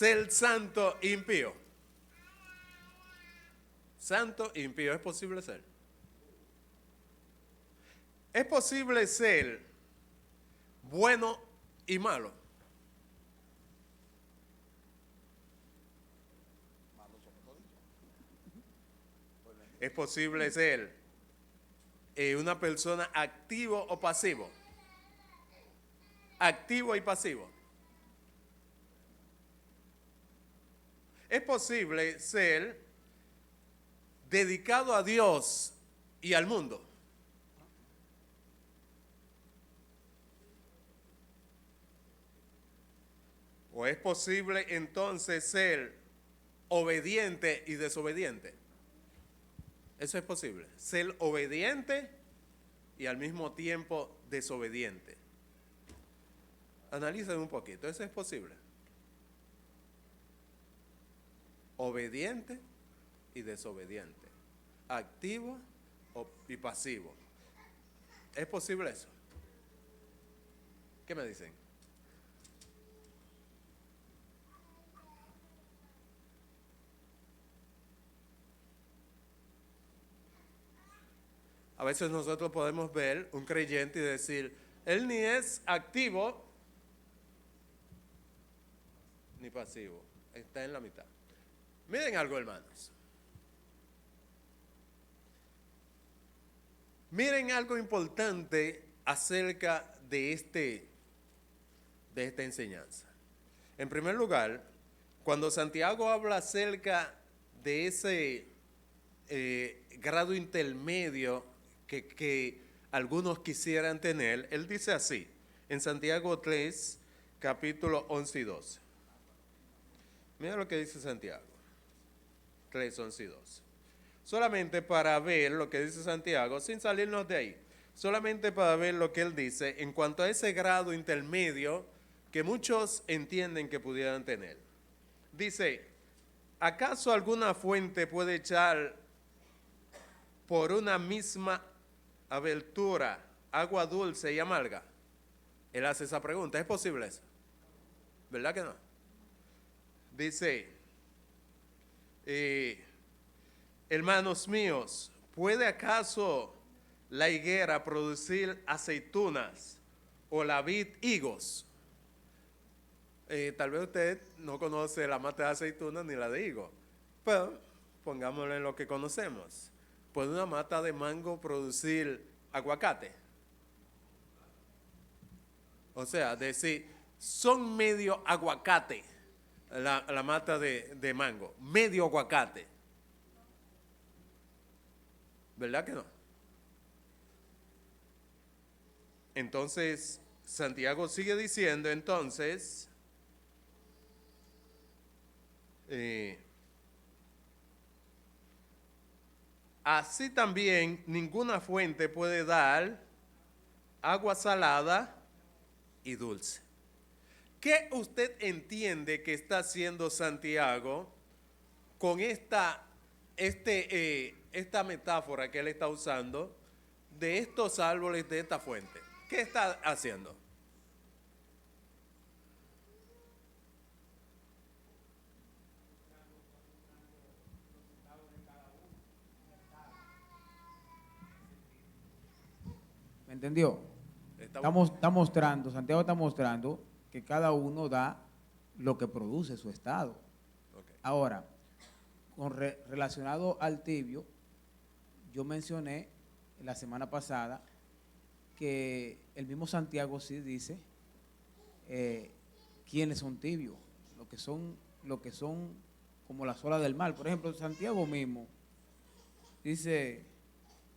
ser santo e impío. Santo e impío, ¿es posible ser? ¿Es posible ser bueno y malo? ¿Es posible ser una persona activo o pasivo? Activo y pasivo. ¿Es posible ser dedicado a Dios y al mundo? ¿O es posible entonces ser obediente y desobediente? Eso es posible. Ser obediente y al mismo tiempo desobediente. Analicen un poquito, ¿eso es posible? Obediente y desobediente. Activo y pasivo. ¿Es posible eso? ¿Qué me dicen? A veces nosotros podemos ver un creyente y decir, él ni es activo ni pasivo, está en la mitad. Miren algo, hermanos. Miren algo importante acerca de esta enseñanza. En primer lugar, cuando Santiago habla acerca de ese grado intermedio que algunos quisieran tener, él dice así, en Santiago 3, capítulo 11 y 12. Mira lo que dice Santiago 3, 11 y 12. Solamente para ver lo que dice Santiago, sin salirnos de ahí, solamente para ver lo que él dice en cuanto a ese grado intermedio que muchos entienden que pudieran tener. Dice, ¿acaso alguna fuente puede echar por una misma abertura agua dulce y amarga? Él hace esa pregunta, ¿es posible eso? ¿Verdad que no? Dice, hermanos míos, ¿puede acaso la higuera producir aceitunas o la vid higos? Tal vez usted no conoce la mata de aceitunas ni la de higo, pero pongámoslo en lo que conocemos. ¿Puede una mata de mango producir aguacate? O sea, decir, son medio aguacate la mata de mango, medio aguacate. ¿Verdad que no? Entonces, Santiago sigue diciendo entonces, así también ninguna fuente puede dar agua salada y dulce. ¿Qué usted entiende que está haciendo Santiago con esta metáfora que él está usando de estos árboles, de esta fuente? ¿Qué está haciendo? ¿Me entendió? Está mostrando, Santiago está mostrando que cada uno da lo que produce su estado. Okay. Ahora, relacionado al tibio, yo mencioné la semana pasada que el mismo Santiago sí dice quiénes son tibios, lo que son como las olas del mar. Por ejemplo, Santiago mismo dice,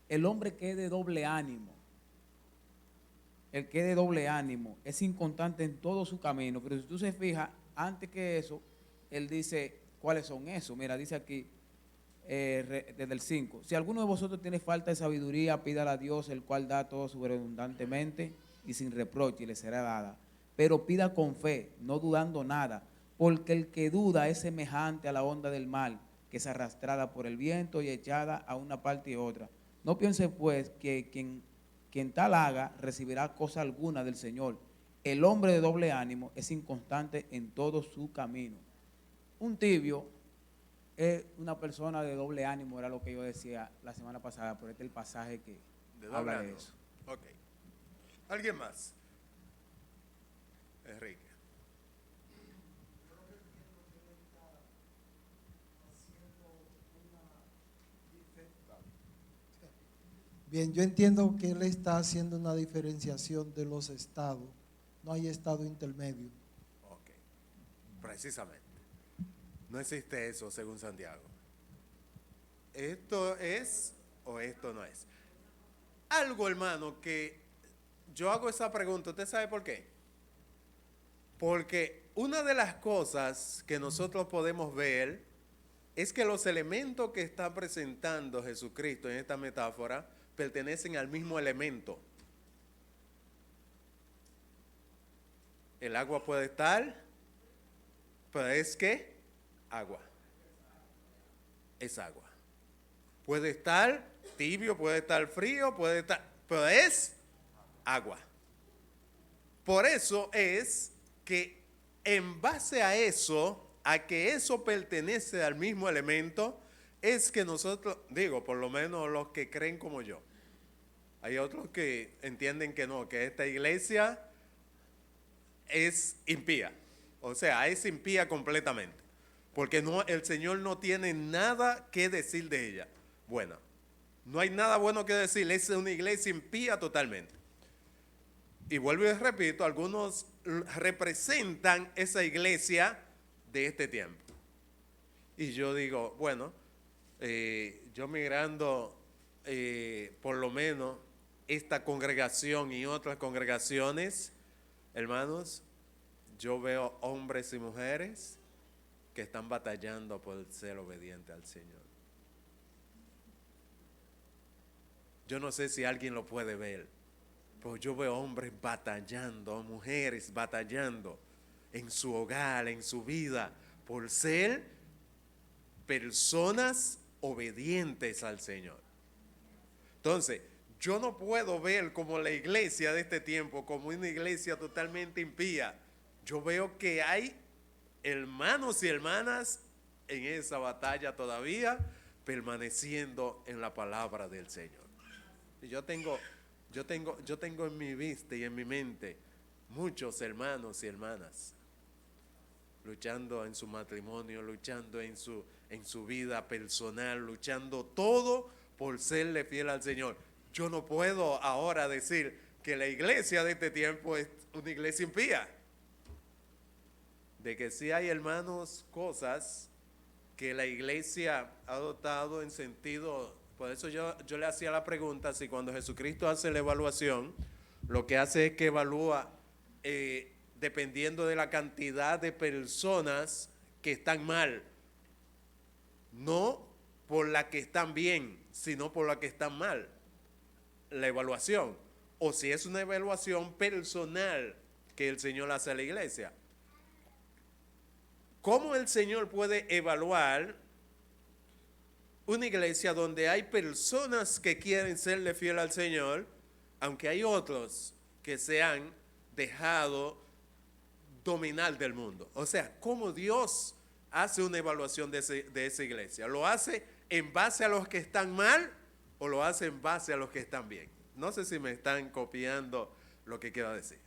el hombre que es de doble ánimo, el que es de doble ánimo es inconstante en todo su camino, pero si tú se fijas, antes que eso, él dice cuáles son esos. Mira, dice aquí, desde el 5, si alguno de vosotros tiene falta de sabiduría, pídala a Dios, el cual da todo sobreabundantemente y sin reproche, y le será dada. Pero pida con fe, no dudando nada, porque el que duda es semejante a la onda del mar, que es arrastrada por el viento y echada a una parte y otra. No piense pues que quien tal haga recibirá cosa alguna del Señor. El hombre de doble ánimo es inconstante en todo su camino. un tibio es una persona de doble ánimo, era lo que yo decía la semana pasada, por este el pasaje que habla de eso. Ok. ¿Alguien más? Enrique. Bien, yo entiendo que él está haciendo una diferenciación de los estados. No hay estado intermedio. Ok. Precisamente. No existe eso según Santiago. Esto es o esto no es. Algo, hermano, que yo hago esa pregunta, ¿usted sabe por qué? Porque una de las cosas que nosotros podemos ver es que los elementos que está presentando Jesucristo en esta metáfora pertenecen al mismo elemento. El agua puede estar, pero es que agua. Es agua. Puede estar tibio, puede estar frío, puede estar, pero es agua. Por eso es que en base a eso, a que eso pertenece al mismo elemento, es que nosotros, digo, por lo menos los que creen como yo, hay otros que entienden que no, que esta iglesia es impía, o sea, es impía completamente, porque no, el Señor no tiene nada que decir de ella. Bueno, no hay nada bueno que decir, es una iglesia impía totalmente. Y vuelvo y repito, algunos representan esa iglesia de este tiempo. Y yo digo, bueno, yo mirando por lo menos esta congregación y otras congregaciones, hermanos, yo veo hombres y mujeres que están batallando por ser obedientes al Señor. Yo no sé si alguien lo puede ver, pero yo veo hombres batallando, mujeres batallando en su hogar, en su vida, por ser personas obedientes al Señor. Entonces, yo no puedo ver como la iglesia de este tiempo, como una iglesia totalmente impía. Yo veo que hay hermanos y hermanas en esa batalla todavía, permaneciendo en la palabra del Señor. Y yo tengo en mi vista y en mi mente muchos hermanos y hermanas luchando en su matrimonio, luchando en su vida personal, luchando todo por serle fiel al Señor. Yo no puedo ahora decir que la iglesia de este tiempo es una iglesia impía. De que sí hay, hermanos, cosas que la iglesia ha adoptado en sentido. Por eso yo le hacía la pregunta si cuando Jesucristo hace la evaluación, lo que hace es que evalúa dependiendo de la cantidad de personas que están mal, no por la que están bien, sino por la que están mal, la evaluación, o si es una evaluación personal que el Señor hace a la iglesia. ¿Cómo el Señor puede evaluar una iglesia donde hay personas que quieren serle fiel al Señor, aunque hay otros que se han dejado dominar del mundo? O sea, ¿cómo Dios hace una evaluación de esa iglesia? ¿Lo hace en base a los que están mal o lo hace en base a los que están bien? No sé si me están copiando lo que quiero decir.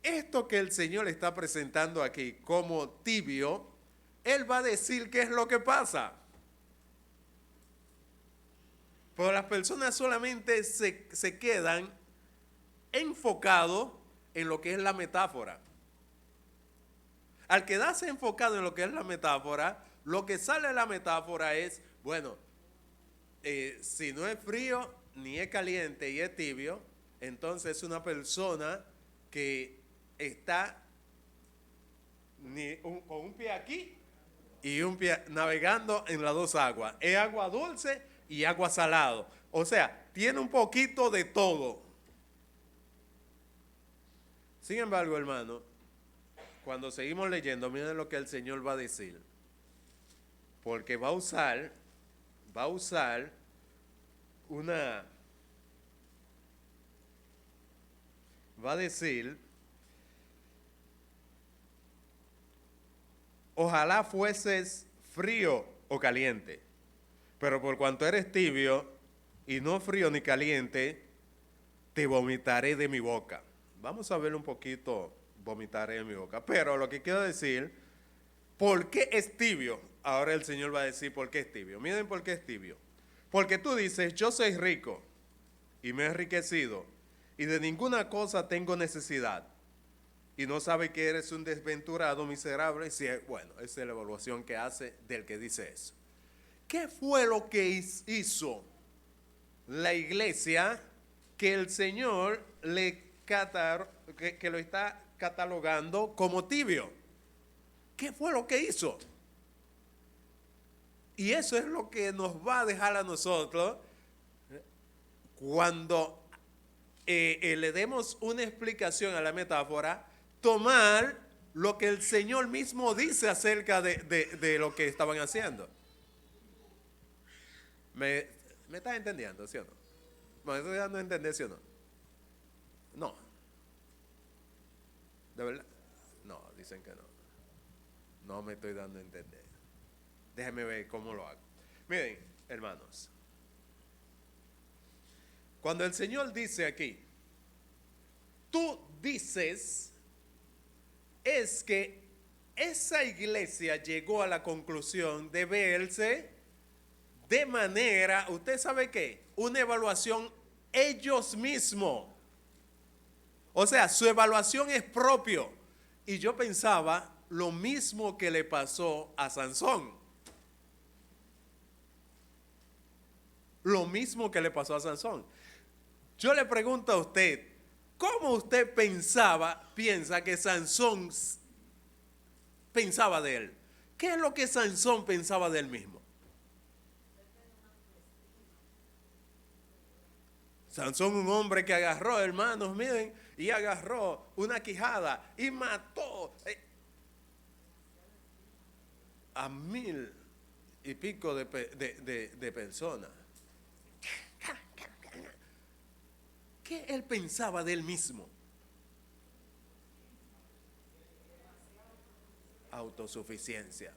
Esto que el Señor está presentando aquí como tibio, Él va a decir qué es lo que pasa. Pero las personas solamente se quedan enfocados en lo que es la metáfora. Al quedarse enfocado en lo que es la metáfora, lo que sale de la metáfora es, bueno, si no es frío ni es caliente y es tibio, entonces es una persona que está con un pie aquí y un pie navegando en las dos aguas. Es agua dulce y agua salado. O sea, tiene un poquito de todo. Sin embargo, hermano, cuando seguimos leyendo, miren lo que el Señor va a decir. Porque va a usar va a decir ojalá fueses frío o caliente, pero por cuanto eres tibio y no frío ni caliente, te vomitaré de mi boca. Vamos a ver un poquito, vomitaré de mi boca. Pero lo que quiero decir, ¿por qué es tibio? Ahora el Señor va a decir por qué es tibio. Miren por qué es tibio. Porque tú dices, yo soy rico y me he enriquecido y de ninguna cosa tengo necesidad. Y no sabe que eres un desventurado, miserable. Sí, bueno, esa es la evaluación que hace del que dice eso. ¿Qué fue lo que hizo la iglesia que el Señor que lo está catalogando como tibio? ¿Qué fue lo que hizo? Y eso es lo que nos va a dejar a nosotros cuando le demos una explicación a la metáfora, tomar lo que el Señor mismo dice acerca de lo que estaban haciendo. ¿Me estás entendiendo, sí o no? ¿Me estoy dando a entender, sí o no? No. ¿De verdad? No, dicen que no. No me estoy dando a entender. Déjenme ver cómo lo hago. Miren, hermanos. Cuando el Señor dice aquí, tú dices, es que esa iglesia llegó a la conclusión de verse de manera, ¿usted sabe qué? Una evaluación ellos mismos. O sea, su evaluación es propio. Y yo pensaba lo mismo que le pasó a Sansón. Lo mismo que le pasó a Sansón. Yo le pregunto a usted, ¿cómo usted piensa que Sansón pensaba de él? ¿Qué es lo que Sansón pensaba de él mismo? Sansón, un hombre que agarró, hermanos, miren, y agarró una quijada y mató a 1000 y pico de personas. ¿Qué él pensaba de él mismo? Autosuficiencia.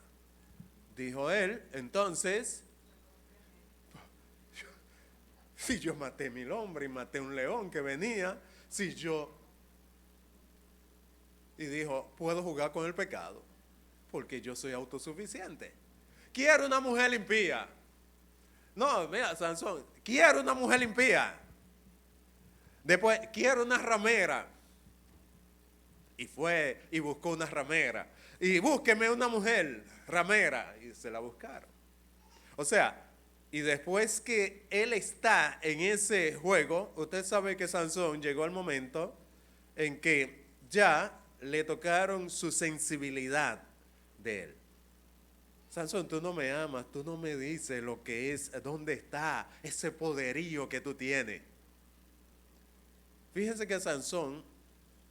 Dijo él, entonces, si yo maté 1000 hombres y maté un león que venía, y dijo, puedo jugar con el pecado, porque yo soy autosuficiente. Quiero una mujer impía. No, mira, Sansón, quiero una mujer impía. Después, quiero una ramera. Y fue y buscó una ramera. Y búsqueme una mujer ramera. Y se la buscaron. O sea, y después que él está en ese juego, usted sabe que Sansón llegó al momento en que ya le tocaron su sensibilidad de él. Sansón, tú no me amas, tú no me dices lo que es, dónde está ese poderío que tú tienes. Fíjense que Sansón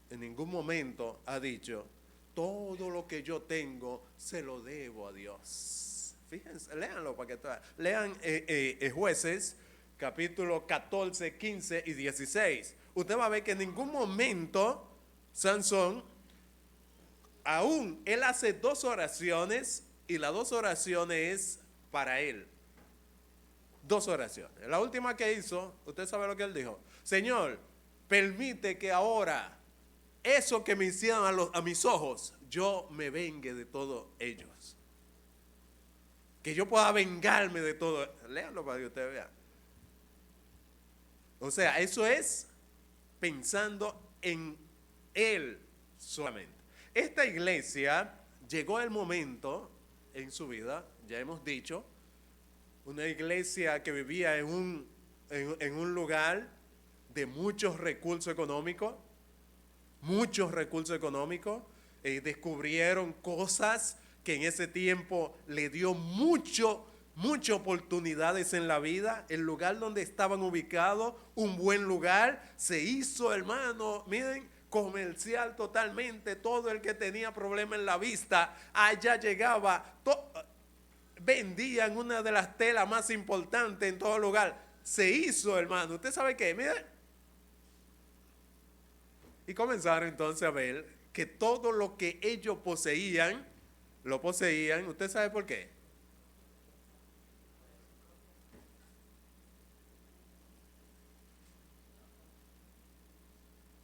en ningún momento ha dicho, todo lo que yo tengo se lo debo a Dios. Fíjense, léanlo para que lean Jueces, capítulo 14, 15 y 16. Usted va a ver que en ningún momento Sansón, aún él hace 2 oraciones y las 2 oraciones es para él. 2 oraciones. La última que hizo, usted sabe lo que él dijo. Señor, permite que ahora eso que me hicieron a mis ojos, yo me vengue de todos ellos. Que yo pueda vengarme de todo. Léanlo para que usted vea. O sea, eso es pensando en él solamente. Esta iglesia llegó el momento en su vida, ya hemos dicho, una iglesia que vivía en un lugar de muchos recursos económicos, descubrieron cosas que en ese tiempo le dio muchas oportunidades en la vida. El lugar donde estaban ubicados, un buen lugar, se hizo, hermano, miren, comercial totalmente. Todo el que tenía problema en la vista, allá llegaba, vendían una de las telas más importantes en todo lugar. Se hizo, hermano, ¿usted sabe qué? Miren. Y comenzaron entonces a ver que todo lo que ellos poseían lo poseían. ¿Usted sabe por qué?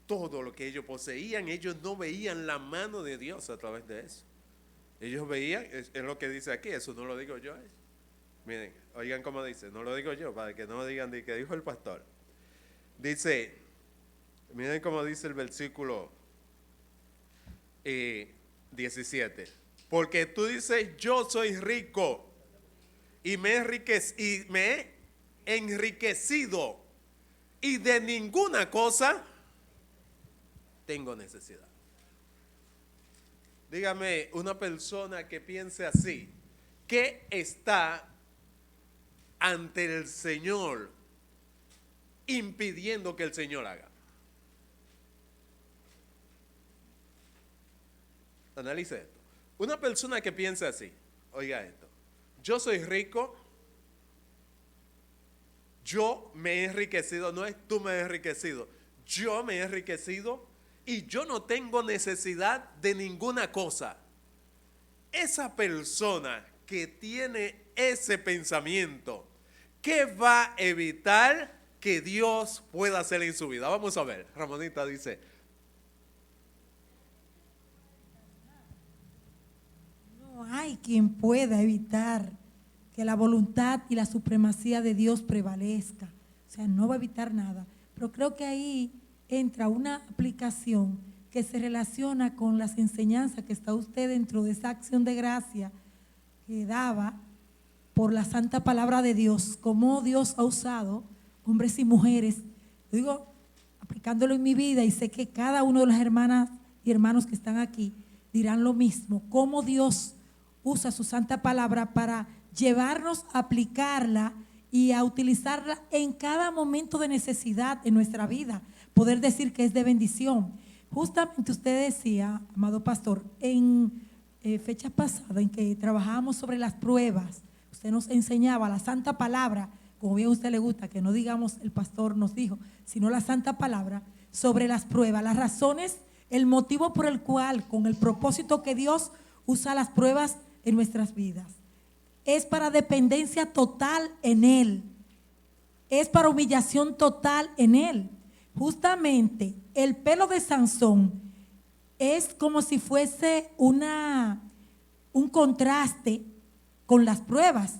Todo lo que ellos poseían, ellos no veían la mano de Dios a través de eso. Ellos veían, es lo que dice aquí, eso no lo digo yo. Miren, oigan cómo dice, no lo digo yo, para que no digan de que dijo el pastor. Dice, miren cómo dice el versículo 17. Porque tú dices, yo soy rico y me he enriquecido y de ninguna cosa tengo necesidad. Dígame, una persona que piense así, ¿qué está ante el Señor impidiendo que el Señor haga? Analice esto. Una persona que piense así, oiga esto, yo soy rico, yo me he enriquecido, no es tú me has enriquecido, yo me he enriquecido y yo no tengo necesidad de ninguna cosa. Esa persona que tiene ese pensamiento, ¿qué va a evitar que Dios pueda hacer en su vida? Vamos a ver, Ramonita dice. No hay quien pueda evitar que la voluntad y la supremacía de Dios prevalezca. O sea, no va a evitar nada. Pero creo que ahí entra una aplicación que se relaciona con las enseñanzas que está usted dentro de esa acción de gracia que daba por la santa palabra de Dios, cómo Dios ha usado hombres y mujeres, digo, aplicándolo en mi vida, y sé que cada uno de las hermanas y hermanos que están aquí dirán lo mismo, cómo Dios usa su santa palabra para llevarnos a aplicarla y a utilizarla en cada momento de necesidad en nuestra vida, poder decir que es de bendición. Justamente usted decía, amado pastor, en fecha pasada en que trabajábamos sobre las pruebas, usted nos enseñaba la santa palabra, como bien a usted le gusta, que no digamos el pastor nos dijo, sino la santa palabra sobre las pruebas, las razones, el motivo por el cual, con el propósito que Dios usa las pruebas en nuestras vidas. Es para dependencia total en Él, es para humillación total en Él. Justamente el pelo de Sansón es como si fuese un contraste con las pruebas.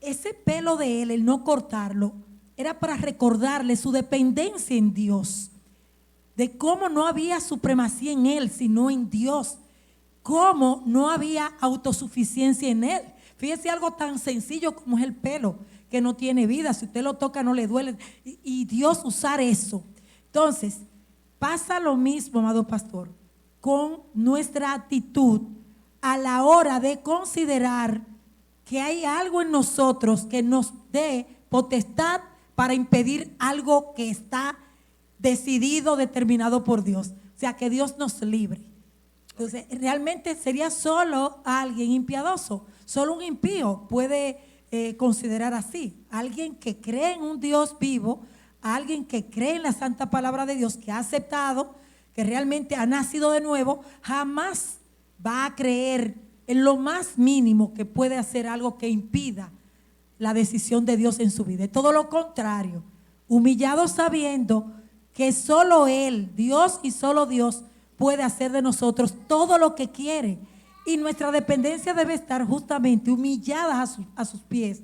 Ese pelo de él, el no cortarlo, era para recordarle su dependencia en Dios, de cómo no había supremacía en él, sino en Dios, cómo no había autosuficiencia en él. Fíjese algo tan sencillo como es el pelo, que no tiene vida, si usted lo toca no le duele, y Dios usar eso. Entonces, pasa lo mismo, amado pastor, con nuestra actitud a la hora de considerar que hay algo en nosotros que nos dé potestad para impedir algo que está decidido, determinado por Dios. O sea, que Dios nos libre. Entonces, realmente sería solo alguien impiadoso, solo un impío puede considerar así. Alguien que cree en un Dios vivo, alguien que cree en la santa palabra de Dios, que ha aceptado, que realmente ha nacido de nuevo, jamás va a creer en lo más mínimo que puede hacer algo que impida la decisión de Dios en su vida. Es todo lo contrario, humillado sabiendo que solo Él, Dios y solo Dios, puede hacer de nosotros todo lo que quiere. Y nuestra dependencia debe estar justamente humillada a sus pies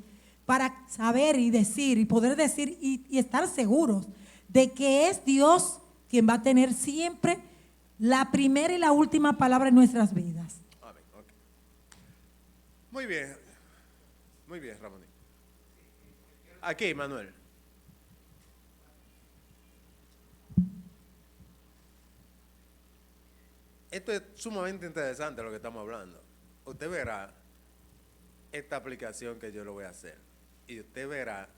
para saber y decir y poder decir y estar seguros de que es Dios quien va a tener siempre la primera y la última palabra en nuestras vidas. Amén. Okay. Muy bien, Ramón. Aquí, Manuel. Esto es sumamente interesante lo que estamos hablando. Usted verá esta aplicación que yo lo voy a hacer y usted verá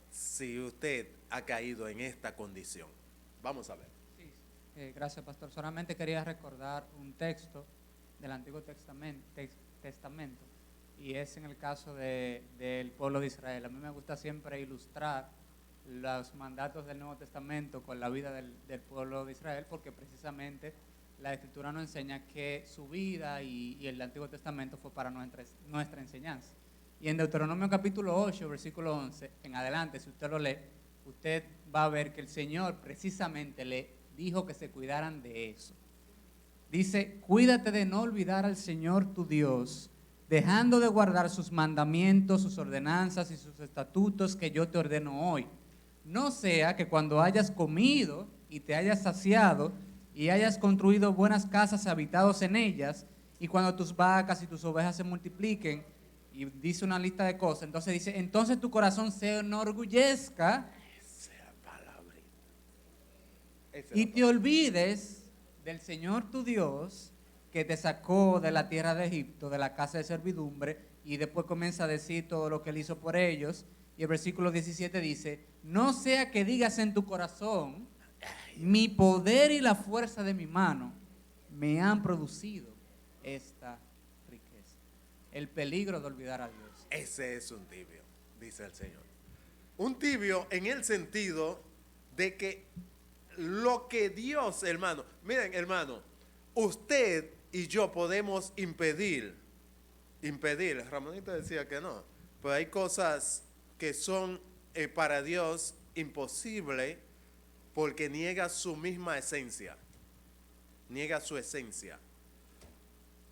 si usted ha caído en esta condición. Vamos a ver. Sí, gracias, pastor. Solamente quería recordar un texto del Antiguo Testamento y es en el caso del pueblo de Israel. A mí me gusta siempre ilustrar los mandatos del Nuevo Testamento con la vida del pueblo de Israel, porque precisamente la Escritura nos enseña que su vida y el Antiguo Testamento fue para nuestra enseñanza. Y en Deuteronomio capítulo 8, versículo 11, en adelante, si usted lo lee, usted va a ver que el Señor precisamente le dijo que se cuidaran de eso. Dice, cuídate de no olvidar al Señor tu Dios, dejando de guardar sus mandamientos, sus ordenanzas y sus estatutos que yo te ordeno hoy. No sea que cuando hayas comido y te hayas saciado y hayas construido buenas casas habitados en ellas, y cuando tus vacas y tus ovejas se multipliquen, y dice una lista de cosas, entonces dice, entonces tu corazón se enorgullezca y te olvides del Señor tu Dios, que te sacó de la tierra de Egipto, de la casa de servidumbre, y después comienza a decir todo lo que él hizo por ellos. Y el versículo 17 dice, no sea que digas en tu corazón, mi poder y la fuerza de mi mano me han producido esta riqueza. El peligro de olvidar a Dios. Ese es un tibio, dice el Señor. Un tibio en el sentido de que lo que Dios, hermano, miren, hermano, usted y yo podemos impedir, Ramonito decía que no, pero hay cosas que son para Dios imposibles porque niega su misma esencia, niega su esencia.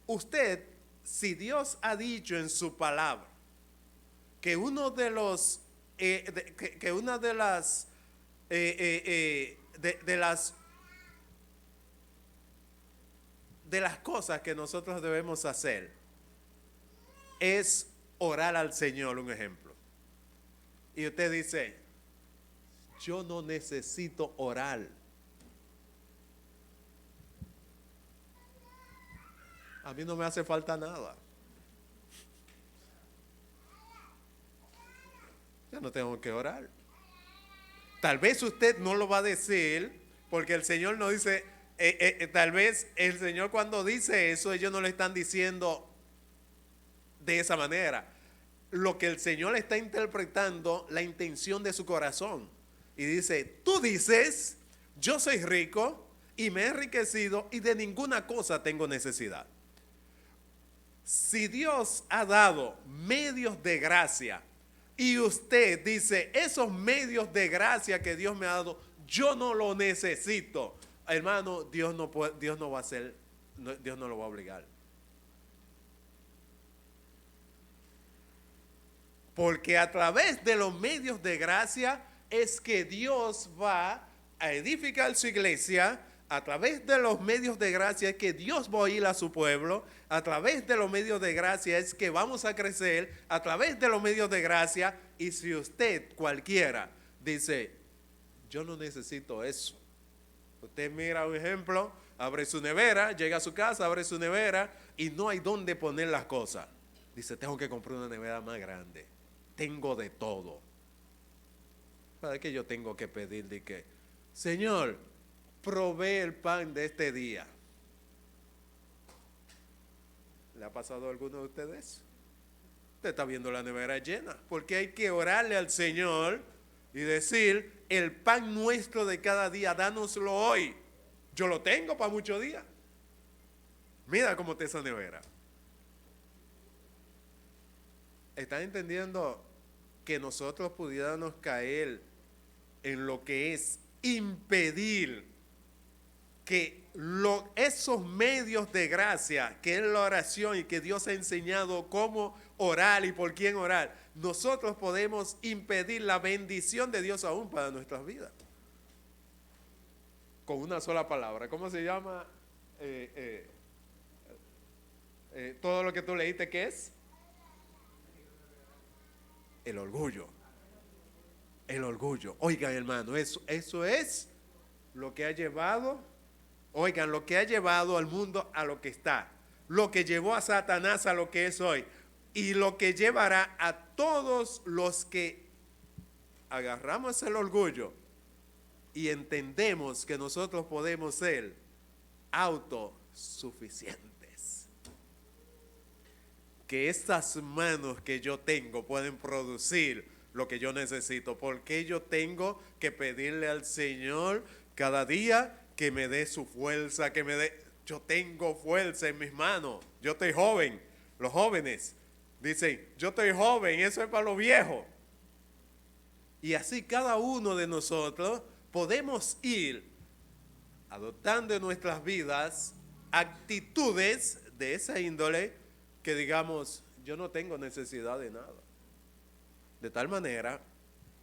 Usted, si Dios ha dicho en su palabra que uno de los, que una de las, de las cosas que nosotros debemos hacer es orar al Señor, un ejemplo. Y usted dice, yo no necesito orar. A mí no me hace falta nada. Yo no tengo que orar. Tal vez usted no lo va a decir, porque el Señor no dice, tal vez el Señor cuando dice eso, ellos no le están diciendo de esa manera. Lo que el Señor está interpretando, la intención de su corazón. Y dice, tú dices, yo soy rico y me he enriquecido y de ninguna cosa tengo necesidad. Si Dios ha dado medios de gracia y usted dice, esos medios de gracia que Dios me ha dado, yo no lo necesito, hermano, Dios no va a hacer, Dios no lo va a obligar. Porque a través de los medios de gracia es que Dios va a edificar su iglesia. A través de los medios de gracia es que Dios va a ir a su pueblo. A través de los medios de gracia es que vamos a crecer. A través de los medios de gracia. Y si usted cualquiera dice, yo no necesito eso. Usted mira un ejemplo, abre su nevera, llega a su casa, abre su nevera y no hay dónde poner las cosas. Dice, tengo que comprar una nevera más grande. Tengo de todo. ¿Para qué yo tengo que pedir de que, Señor, provee el pan de este día? ¿Le ha pasado a alguno de ustedes? Usted está viendo la nevera llena, porque hay que orarle al Señor y decir, el pan nuestro de cada día, dánoslo hoy. Yo lo tengo para muchos días. Mira cómo está esa nevera. ¿Están entendiendo que nosotros pudiéramos caer en lo que es impedir que esos medios de gracia, que es la oración y que Dios ha enseñado cómo orar y por quién orar, nosotros podemos impedir la bendición de Dios aún para nuestras vidas? Con una sola palabra. ¿Cómo se llama todo lo que tú leíste? ¿Qué es? El orgullo. El orgullo. Oigan, hermano, eso es lo que ha llevado, oigan, lo que ha llevado al mundo a lo que está, lo que llevó a Satanás a lo que es hoy, y lo que llevará a todos los que agarramos el orgullo y entendemos que nosotros podemos ser autosuficientes. Que estas manos que yo tengo pueden producir lo que yo necesito. Porque yo tengo que pedirle al Señor cada día que me dé su fuerza, que me dé. yo tengo fuerza en mis manos, yo estoy joven. Los jóvenes dicen, yo estoy joven, eso es para los viejos. Y así cada uno de nosotros podemos ir adoptando en nuestras vidas actitudes de esa índole que digamos, yo no tengo necesidad de nada. De tal manera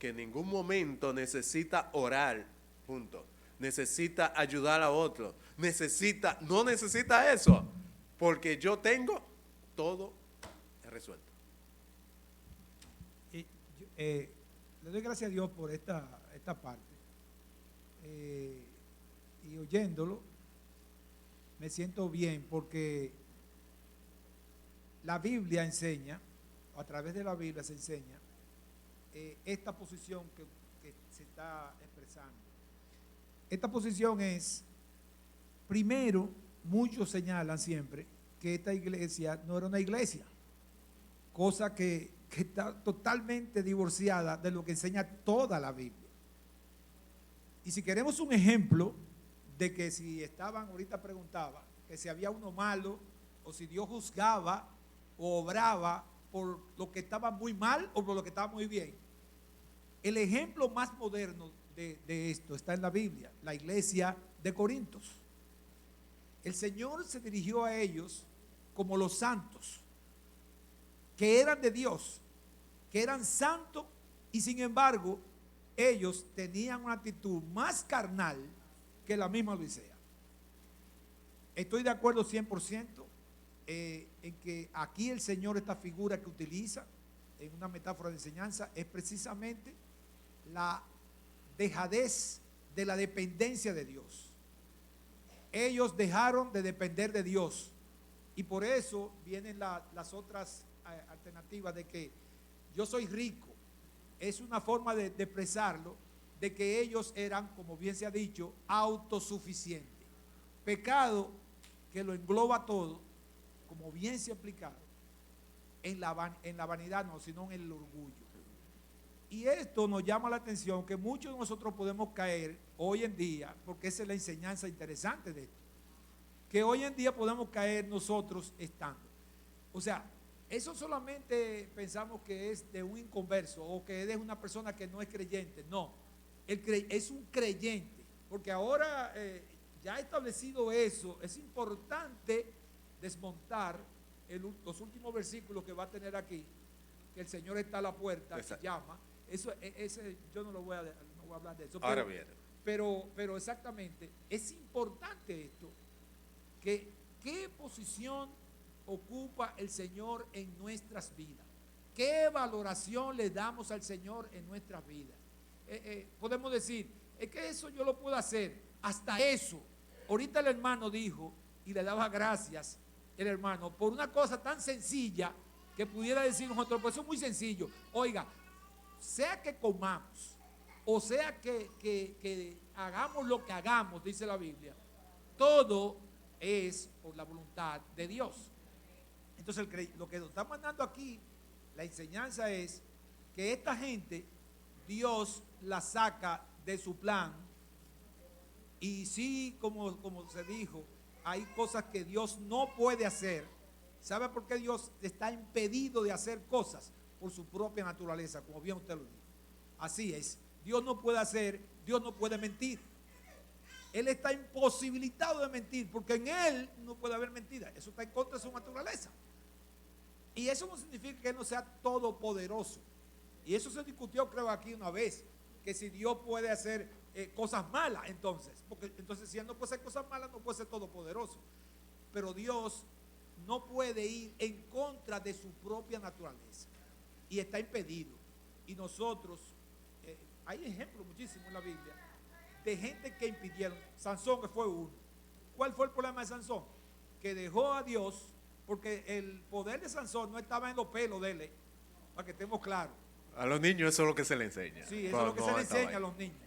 que en ningún momento necesita orar, punto. Necesita ayudar a otro. No necesita eso, porque yo tengo todo resuelto. Le doy gracias a Dios por esta parte. Y oyéndolo, me siento bien porque la Biblia enseña, a través de la Biblia se enseña, esta posición que se está expresando. Esta posición es, primero, muchos señalan siempre que esta iglesia no era una iglesia, cosa que está totalmente divorciada de lo que enseña toda la Biblia. Y si queremos un ejemplo de que si estaban, ahorita preguntaba, que si había uno malo, o si Dios juzgaba o obraba por lo que estaba muy mal o por lo que estaba muy bien. El ejemplo más moderno de esto está en la Biblia, la iglesia de Corintios. El Señor se dirigió a ellos como los santos, que eran de Dios, que eran santos, y sin embargo, ellos tenían una actitud más carnal que la misma Odisea. Estoy de acuerdo 100% en que aquí el Señor, esta figura que utiliza en una metáfora de enseñanza, es precisamente la dejadez de la dependencia de Dios. Ellos dejaron de depender de Dios, y por eso vienen las otras alternativas de que yo soy rico. Es una forma de expresarlo, de que ellos eran, como bien se ha dicho, autosuficientes. Pecado que lo engloba todo, como bien se ha explicado, en la vanidad no, sino en el orgullo. Y esto nos llama la atención, que muchos de nosotros podemos caer hoy en día, porque esa es la enseñanza interesante de esto, que hoy en día podemos caer nosotros estando. O sea, eso solamente pensamos que es de un inconverso o que es de una persona que no es creyente. No, es un creyente, porque ahora ya establecido eso, es importante desmontar los últimos versículos que va a tener aquí, que el Señor está a la puerta, que llama. Yo no voy a hablar de eso. Ahora bien. Pero exactamente, es importante esto, que qué posición ocupa el Señor en nuestras vidas, qué valoración le damos al Señor en nuestras vidas. Podemos decir, es que eso yo lo puedo hacer, hasta eso. Ahorita el hermano dijo, y le daba gracias el hermano, por una cosa tan sencilla que pudiera decir nosotros, pues eso es muy sencillo. Oiga, sea que comamos, o sea que hagamos lo que hagamos, dice la Biblia, todo es por la voluntad de Dios. Entonces lo que nos está mandando aquí, la enseñanza es que esta gente, Dios la saca de su plan. Y sí, como se dijo, hay cosas que Dios no puede hacer. ¿Sabe por qué Dios está impedido de hacer cosas? Por su propia naturaleza, como bien usted lo dijo. Así es, Dios no puede hacer, Dios no puede mentir. Él está imposibilitado de mentir, porque en Él no puede haber mentira. Eso está en contra de su naturaleza. Y eso no significa que Él no sea todopoderoso. Y eso se discutió, creo, aquí una vez, que si Dios puede hacer cosas malas, porque entonces si Él no puede hacer cosas malas, no puede ser todopoderoso. Pero Dios no puede ir en contra de su propia naturaleza, y está impedido. Y nosotros, hay ejemplos muchísimos en la Biblia de gente que impidieron. Sansón, que fue uno. ¿Cuál fue el problema de Sansón? Que dejó a Dios, porque el poder de Sansón no estaba en los pelos de él, para que estemos claros. A los niños eso es lo que se le enseña. Sí, eso es lo que se le enseña a los niños,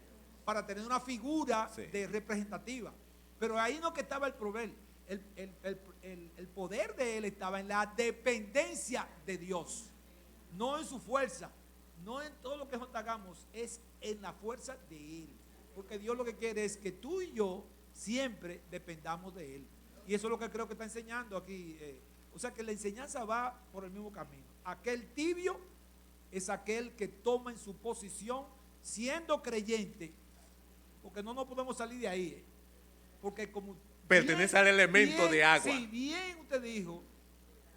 para tener una figura de representativa. Pero ahí no que estaba el problema. El poder de él estaba en la dependencia de Dios, no en su fuerza, no en todo lo que nosotros hagamos, es en la fuerza de Él. Porque Dios lo que quiere es que tú y yo siempre dependamos de Él. Y eso es lo que creo que está enseñando aquí. O sea que la enseñanza va por el mismo camino. Aquel tibio es aquel que toma en su posición siendo creyente, porque no nos podemos salir de ahí. Porque como pertenece al elemento de agua. Sí, bien usted dijo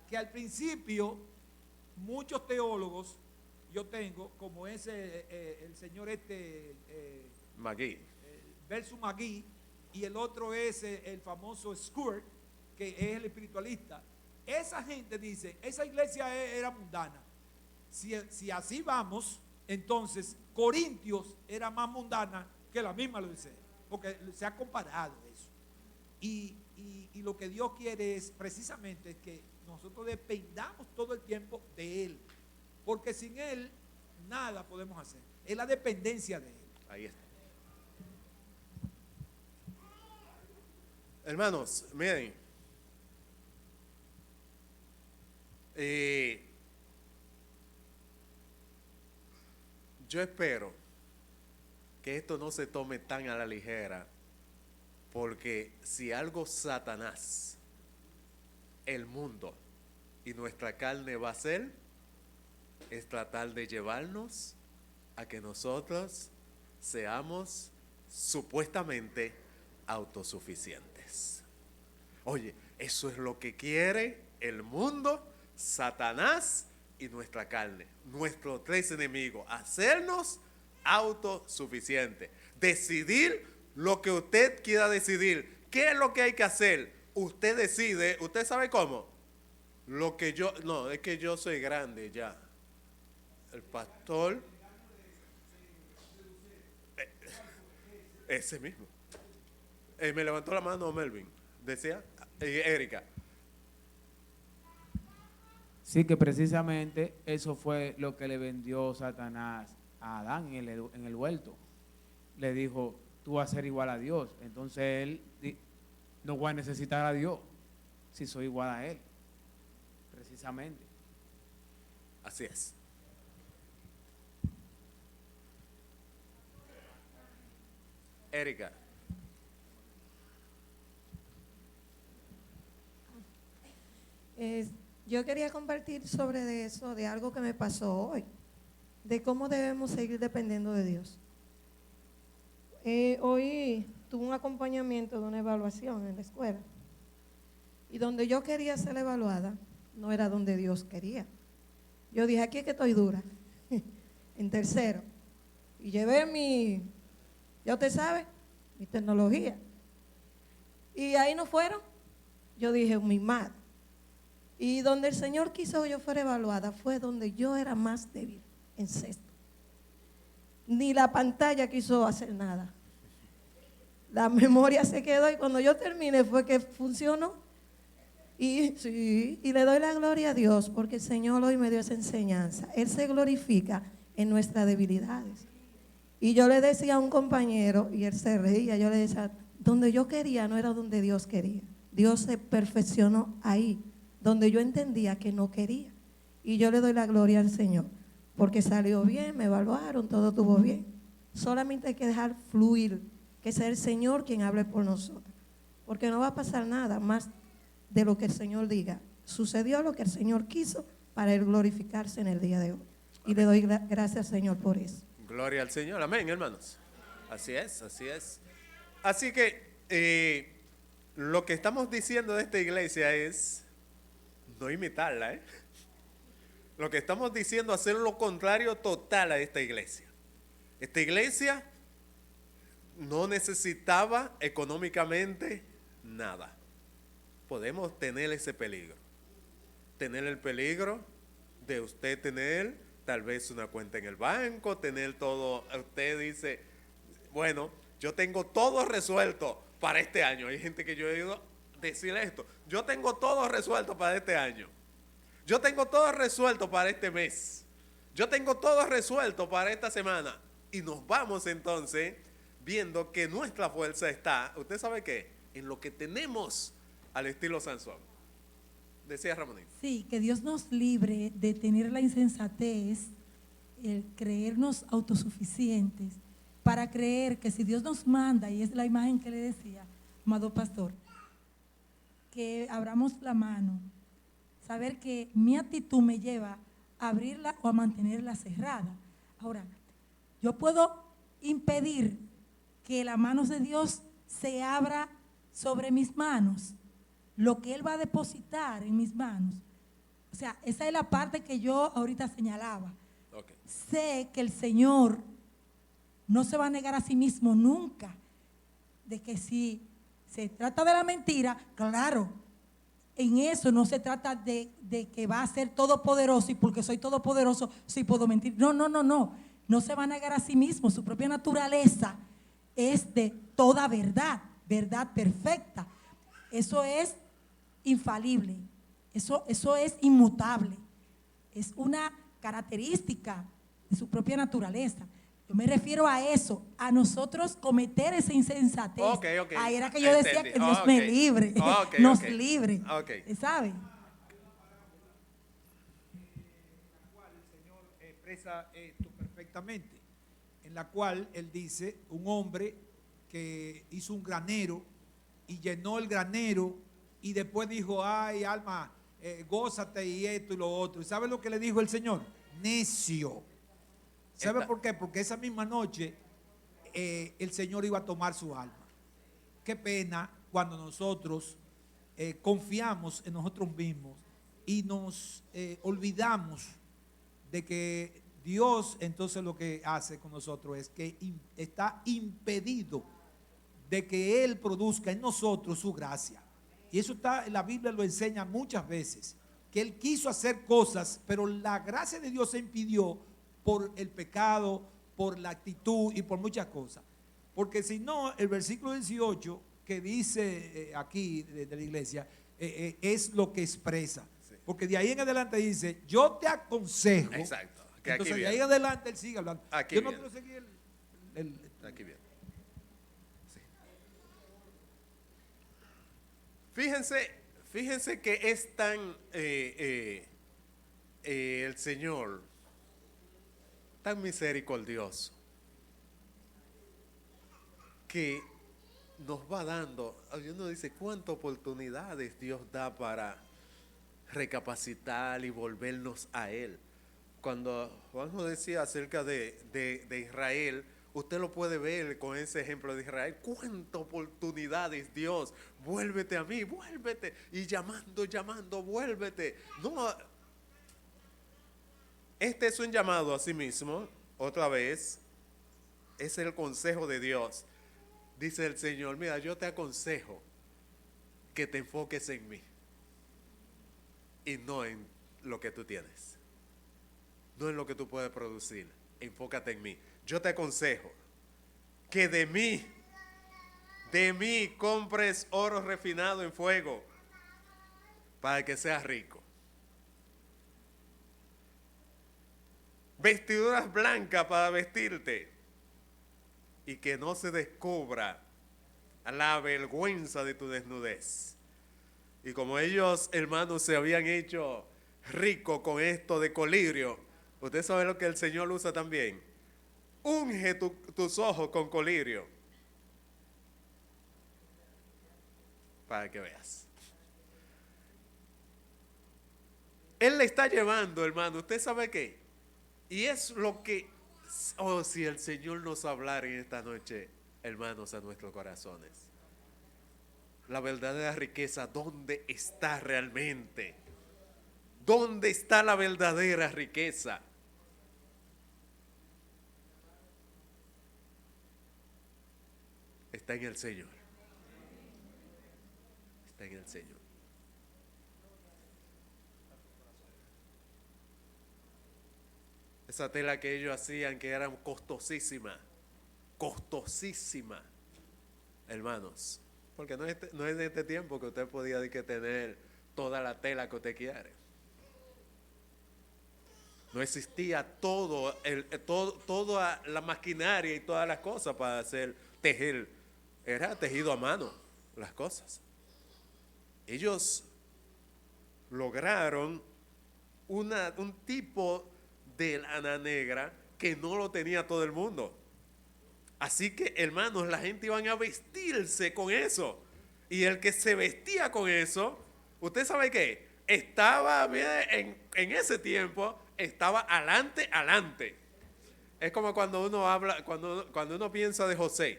que al principio muchos teólogos, yo tengo, como ese el señor Magui. Versus Magui, y el otro es el famoso Squirt, que es el espiritualista. Esa gente dice, esa iglesia era mundana. Si así vamos, entonces Corintios era más mundana que la misma Laodicea, porque se ha comparado eso. Y lo que Dios quiere es precisamente que nosotros dependamos todo el tiempo de Él, porque sin Él nada podemos hacer. Es la dependencia de Él. Ahí está. Hermanos, miren, yo espero que esto no se tome tan a la ligera, porque si algo Satanás, el mundo y nuestra carne va a hacer, es tratar de llevarnos a que nosotros seamos supuestamente autosuficientes. Oye, eso es lo que quiere el mundo, Satanás y nuestra carne, nuestros tres enemigos, hacernos autosuficientes, decidir lo que usted quiera decidir. ¿Qué es lo que hay que hacer? Usted decide, ¿usted sabe cómo? Lo que yo, no, es que yo soy grande ya. El pastor, ese mismo. Me levantó la mano Melvin, decía, Erika. Sí, que precisamente eso fue lo que le vendió Satanás a Adán en el huerto. Le dijo, tú vas a ser igual a Dios. Entonces él no voy a necesitar a Dios si soy igual a Él. Precisamente. Así es. Erika. Yo quería compartir sobre de eso, de algo que me pasó hoy, de cómo debemos seguir dependiendo de Dios. Hoy tuve un acompañamiento de una evaluación en la escuela, y donde yo quería ser evaluada no era donde Dios quería. Yo dije, aquí es que estoy dura, en tercero, y llevé ya usted sabe, mi tecnología, y ahí no fueron. Yo dije, mi madre. Y donde el Señor quiso que yo fuera evaluada fue donde yo era más débil, en sexto. Ni la pantalla quiso hacer nada. La memoria se quedó y cuando yo terminé fue que funcionó. Y sí, y le doy la gloria a Dios porque el Señor hoy me dio esa enseñanza. Él se glorifica en nuestras debilidades. Y yo le decía a un compañero, y él se reía, yo le decía, donde yo quería no era donde Dios quería. Dios se perfeccionó ahí, donde yo entendía que no quería. Y yo le doy la gloria al Señor, porque salió bien, me evaluaron, todo estuvo bien. Solamente hay que dejar fluir, que sea el Señor quien hable por nosotros, porque no va a pasar nada más de lo que el Señor diga. Sucedió lo que el Señor quiso para Él glorificarse en el día de hoy. Y le doy gracias, Señor, por eso. Gloria al Señor, amén, hermanos. Así es, así es. Así que lo que estamos diciendo de esta iglesia es no imitarla, Lo que estamos diciendo es hacer lo contrario total a esta iglesia. Esta iglesia no necesitaba económicamente nada. Podemos tener ese peligro. Tener el peligro de usted tener tal vez una cuenta en el banco, tener todo. Usted dice, bueno, yo tengo todo resuelto para este año. Hay gente que yo he oído decir esto. Yo tengo todo resuelto para este año. Yo tengo todo resuelto para este mes. Yo tengo todo resuelto para esta semana. Y nos vamos entonces viendo que nuestra fuerza está, ¿usted sabe qué? En lo que tenemos al estilo Sansón. Decía Ramonín. Sí, que Dios nos libre de tener la insensatez, el creernos autosuficientes, para creer que si Dios nos manda, y es la imagen que le decía, amado pastor, que abramos la mano, saber que mi actitud me lleva a abrirla o a mantenerla cerrada. Ahora, yo puedo impedir que la mano de Dios se abra sobre mis manos, lo que Él va a depositar en mis manos. O sea, esa es la parte que yo ahorita señalaba. Ok. Sé que el Señor no se va a negar a sí mismo nunca, de que si se trata de la mentira, claro, en eso no se trata de que va a ser todopoderoso y porque soy todopoderoso sí puedo mentir. No, no, no, no. No se va a negar a sí mismo. Su propia naturaleza es de toda verdad, verdad perfecta. Eso es infalible. Eso es inmutable. Es una característica de su propia naturaleza. Yo me refiero a eso, a nosotros cometer esa insensatez. Ok. Ahí era que yo decía Entendí. que Dios me libre, Ok, nos ok. libre. Ok. ¿Sabe? Expresa esto perfectamente, en la cual él dice, un hombre que hizo un granero y llenó el granero y después dijo, ay alma, gózate y esto y lo otro. ¿Y sabe lo que le dijo el Señor? Necio. ¿Sabe por qué? Porque esa misma noche el Señor iba a tomar su alma. Qué pena cuando nosotros confiamos en nosotros mismos y nos olvidamos de que Dios entonces lo que hace con nosotros es que está impedido de que Él produzca en nosotros su gracia. Y eso está, la Biblia lo enseña muchas veces, que Él quiso hacer cosas, pero la gracia de Dios se impidió por el pecado, por la actitud y por muchas cosas. Porque si no, el versículo 18 que dice aquí de la iglesia es lo que expresa. Sí. Porque de ahí en adelante dice, yo te aconsejo. Exacto. Que entonces aquí de ahí viene. en adelante él sigue hablando. Aquí yo no viene. quiero seguir Aquí viene. Sí. Fíjense que es tan el Señor tan misericordioso que nos va dando, uno dice cuántas oportunidades Dios da para recapacitar y volvernos a Él. Cuando Juanjo decía acerca de Israel, usted lo puede ver con ese ejemplo de Israel. Cuántas oportunidades Dios, vuélvete a mí, vuélvete, y llamando, vuélvete. No, este es un llamado a sí mismo, otra vez, es el consejo de Dios. Dice el Señor, mira, yo te aconsejo que te enfoques en mí y no en lo que tú tienes, no en lo que tú puedes producir, enfócate en mí. Yo te aconsejo que de mí compres oro refinado en fuego para que seas rico. Vestiduras blancas para vestirte y que no se descubra la vergüenza de tu desnudez. Y como ellos, hermanos, se habían hecho ricos con esto de colirio, usted sabe lo que el Señor usa también. Unge tus ojos con colirio para que veas. Él le está llevando, hermano, ¿usted sabe qué? Y es lo que, oh, si el Señor nos hablara en esta noche, hermanos, a nuestros corazones. La verdadera riqueza, ¿dónde está realmente? ¿Dónde está la verdadera riqueza? Está en el Señor. Está en el Señor. Esa tela que ellos hacían, que era costosísima, hermanos, porque no es de este tiempo que usted podía tener toda la tela que usted quiere. No existía toda la maquinaria y todas las cosas para hacer tejer. Era tejido a mano las cosas. Ellos lograron un tipo de lana negra que no lo tenía todo el mundo. Así que, hermanos, la gente iban a vestirse con eso. Y el que se vestía con eso, ¿usted sabe qué? Estaba bien, en ese tiempo, estaba adelante. Es como cuando uno habla, cuando uno piensa de José,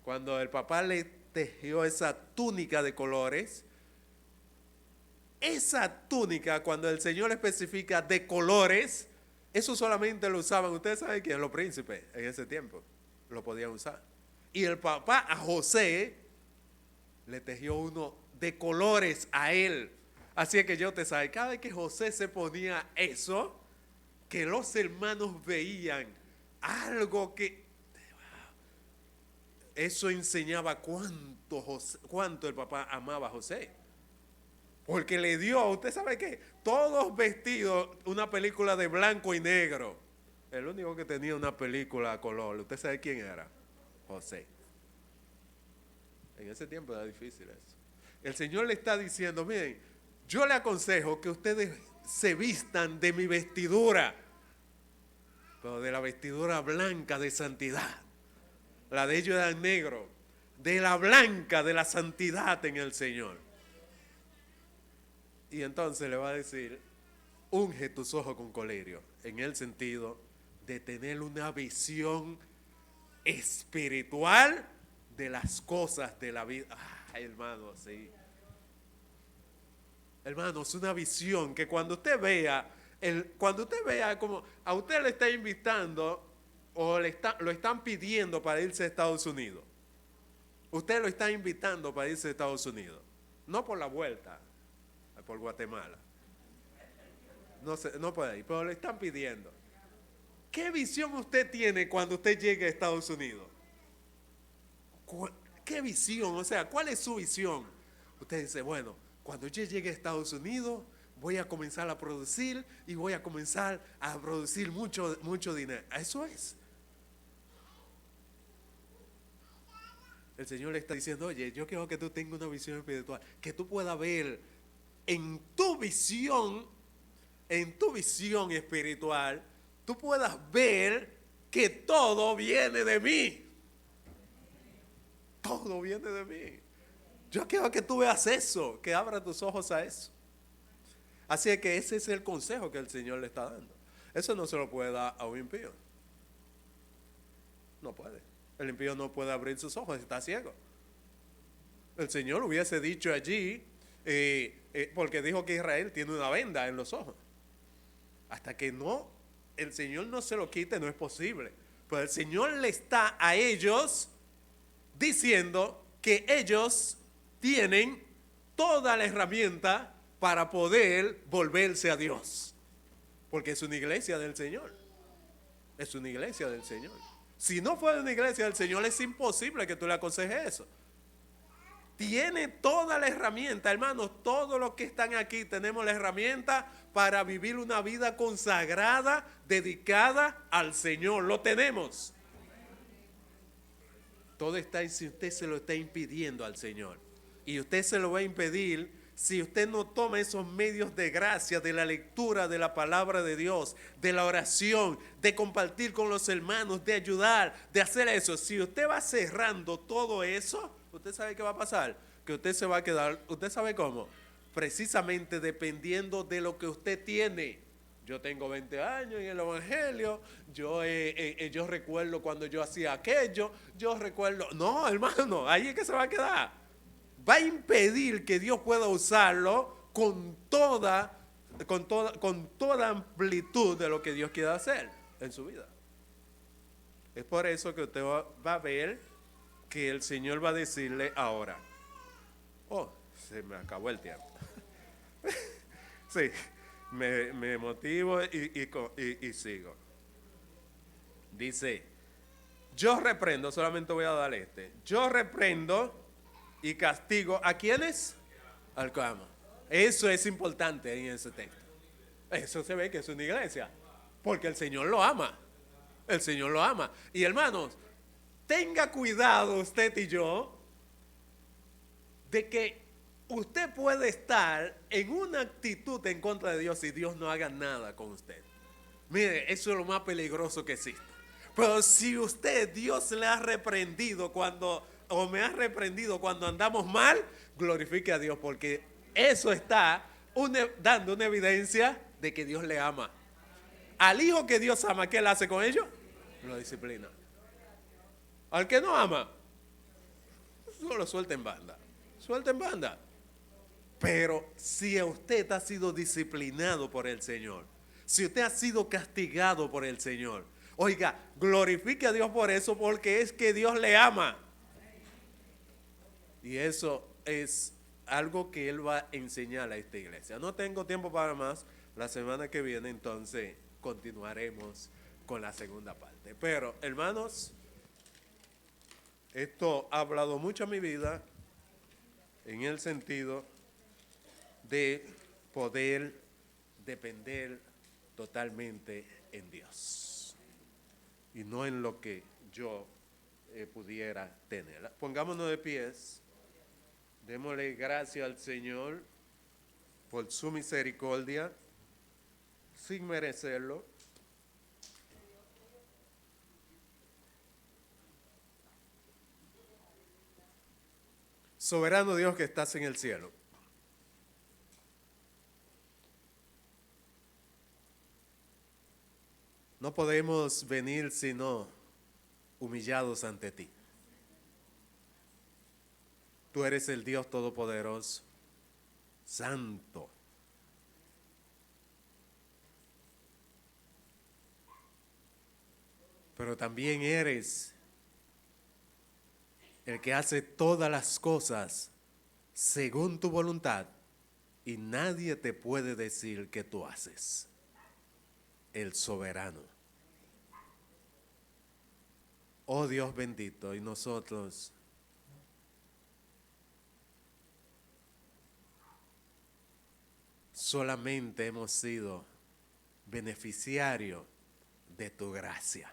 cuando el papá le tejió esa túnica de colores. Esa túnica, cuando el Señor especifica de colores, eso solamente lo usaban, ustedes saben quién, los príncipes en ese tiempo lo podían usar. Y el papá a José le tejió uno de colores a él. Así es que yo te sabe, cada vez que José se ponía eso, que los hermanos veían algo que eso enseñaba cuánto el papá amaba a José. Porque le dio, usted sabe qué, todos vestidos, una película de blanco y negro. El único que tenía una película a color, ¿usted sabe quién era? José. En ese tiempo era difícil eso. El Señor le está diciendo, miren, yo le aconsejo que ustedes se vistan de mi vestidura, pero de la vestidura blanca de santidad. La de ellos era negro, de la blanca de la santidad en el Señor. Y entonces le va a decir, unge tus ojos con colirio, en el sentido de tener una visión espiritual de las cosas de la vida. Hermano, sí. Hermanos, una visión que cuando usted vea como a usted le está invitando o lo están pidiendo para irse a Estados Unidos. Usted lo está invitando para irse a Estados Unidos. No por la vuelta, por Guatemala. No puede ir, pero le están pidiendo. ¿Qué visión usted tiene cuando usted llegue a Estados Unidos? ¿Qué visión? O sea, ¿cuál es su visión? Usted dice, bueno, cuando yo llegue a Estados Unidos, voy a comenzar a producir y voy a comenzar a producir mucho dinero. Eso es. El Señor le está diciendo, oye, yo quiero que tú tengas una visión espiritual, que tú puedas ver en tu visión espiritual, tú puedas ver que todo viene de mí. Todo viene de mí. Yo quiero que tú veas eso, que abra tus ojos a eso. Así es que ese es el consejo que el Señor le está dando. Eso no se lo puede dar a un impío. No puede. El impío no puede abrir sus ojos, está ciego. El Señor hubiese dicho allí, porque dijo que Israel tiene una venda en los ojos. Hasta que el Señor no se lo quite, no es posible. Pero el Señor le está a ellos diciendo que ellos tienen toda la herramienta para poder volverse a Dios. Porque es una iglesia del Señor. Es una iglesia del Señor. Si no fuera una iglesia del Señor, es imposible que tú le aconsejes eso. Tiene toda la herramienta, hermanos, todos los que están aquí tenemos la herramienta para vivir una vida consagrada, dedicada al Señor. Lo tenemos. Todo está si usted se lo está impidiendo al Señor. Y usted se lo va a impedir si usted no toma esos medios de gracia, de la lectura de la palabra de Dios, de la oración, de compartir con los hermanos, de ayudar, de hacer eso. Si usted va cerrando todo eso, ¿usted sabe qué va a pasar? Que usted se va a quedar, ¿usted sabe cómo? Precisamente dependiendo de lo que usted tiene. Yo tengo 20 años en el Evangelio, yo recuerdo cuando yo hacía aquello, no, hermano, ahí es que se va a quedar. Va a impedir que Dios pueda usarlo con toda amplitud de lo que Dios quiere hacer en su vida. Es por eso que usted va a ver que el Señor va a decirle ahora, se me acabó el tiempo. Sí, me motivo y sigo. Dice, yo reprendo, solamente voy a dar yo reprendo y castigo, ¿a quiénes? Al que ama. Eso es importante en ese texto. Eso se ve que es una iglesia, porque el Señor lo ama. El Señor lo ama. Y hermanos, tenga cuidado usted y yo de que usted puede estar en una actitud en contra de Dios y Dios no haga nada con usted. Mire, eso es lo más peligroso que existe. Pero si Dios le ha reprendido cuando o me ha reprendido cuando andamos mal, glorifique a Dios, porque eso está dando una evidencia de que Dios le ama. Al hijo que Dios ama, ¿qué él hace con ellos? Lo disciplina. Al que no ama, solo suelta en banda. Suelta en banda. Pero si usted ha sido disciplinado por el Señor, si usted ha sido castigado por el Señor, oiga, glorifique a Dios por eso, porque es que Dios le ama. Y eso es algo que Él va a enseñar a esta iglesia. No tengo tiempo para más. La semana que viene entonces continuaremos con la segunda parte. Pero, hermanos, esto ha hablado mucho a mi vida en el sentido de poder depender totalmente en Dios y no en lo que yo pudiera tener. Pongámonos de pies, démosle gracias al Señor por su misericordia, sin merecerlo. Soberano Dios que estás en el cielo, no podemos venir sino humillados ante ti. Tú eres el Dios Todopoderoso, Santo. Pero también eres el que hace todas las cosas según tu voluntad y nadie te puede decir qué tú haces. El soberano. Oh Dios bendito, y nosotros solamente hemos sido beneficiarios de tu gracia.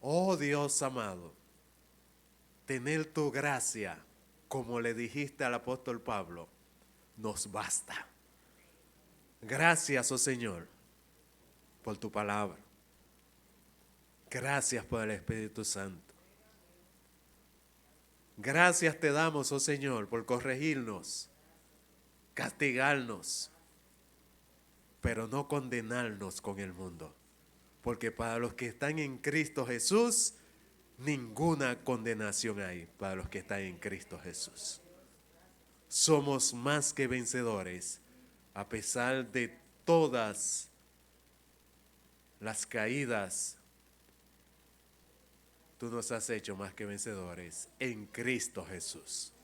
Oh Dios amado, tener tu gracia, como le dijiste al apóstol Pablo, nos basta. Gracias, oh Señor, por tu palabra. Gracias por el Espíritu Santo. Gracias te damos, oh Señor, por corregirnos, castigarnos, pero no condenarnos con el mundo. Porque para los que están en Cristo Jesús, ninguna condenación hay para los que están en Cristo Jesús. Somos más que vencedores, a pesar de todas las caídas. Tú nos has hecho más que vencedores en Cristo Jesús.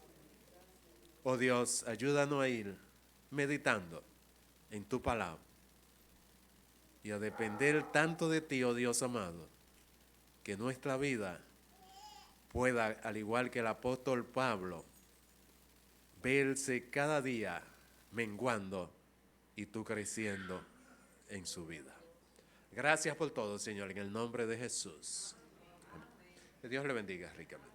Oh Dios, ayúdanos a ir meditando en tu palabra y a depender tanto de ti, oh Dios amado, que nuestra vida pueda, al igual que el apóstol Pablo, verse cada día menguando y tú creciendo en su vida. Gracias por todo, Señor, en el nombre de Jesús. Que Dios le bendiga ricamente.